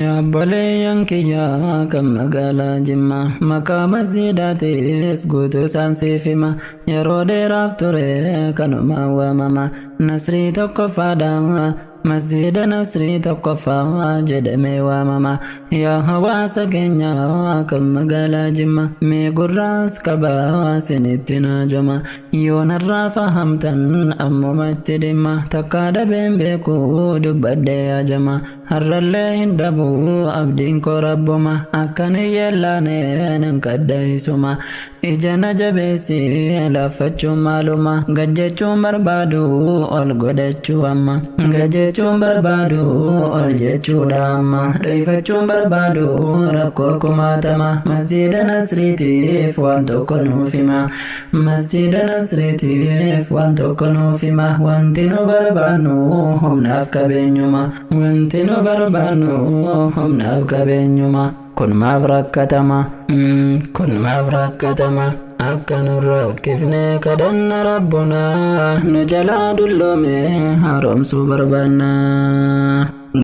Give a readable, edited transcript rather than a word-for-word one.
Ya bole yankiya kam magala jimma maka masjidatis gutu sansifima yerode rafture kanuma wa mama nasri tokko fada masjida nasri tokko fa jedhame wa mama ya hawaasa keenya kam magala jimma me gurras kaba sinitina jama yonarra fahamtan ammumatti dimma takada bembeku dubbadde ya jama harralle hindabu abdiin ko rabbuma akkani yellaane nan kaddaisuma ijana jabeesi lafachuun maaluma gajjechuun barbaadu ol godhachuu amma gajjechuun barbaadu ol jechuudha amma dhoyfachuun barbaadu rakkoo kumaatama masjida nasriitiif waan tokko nuuf hima masjida nasriitiif waan tokko nuuf hima wanti nu barbaannu humnaaf qabeenyuma wanti nu barbaannu humnaaf qabeenyuma kun maaf rakkatama akka nu rakkifne kadhanna rabbuna nu jalaa dulloome haaromsuu barbaanna.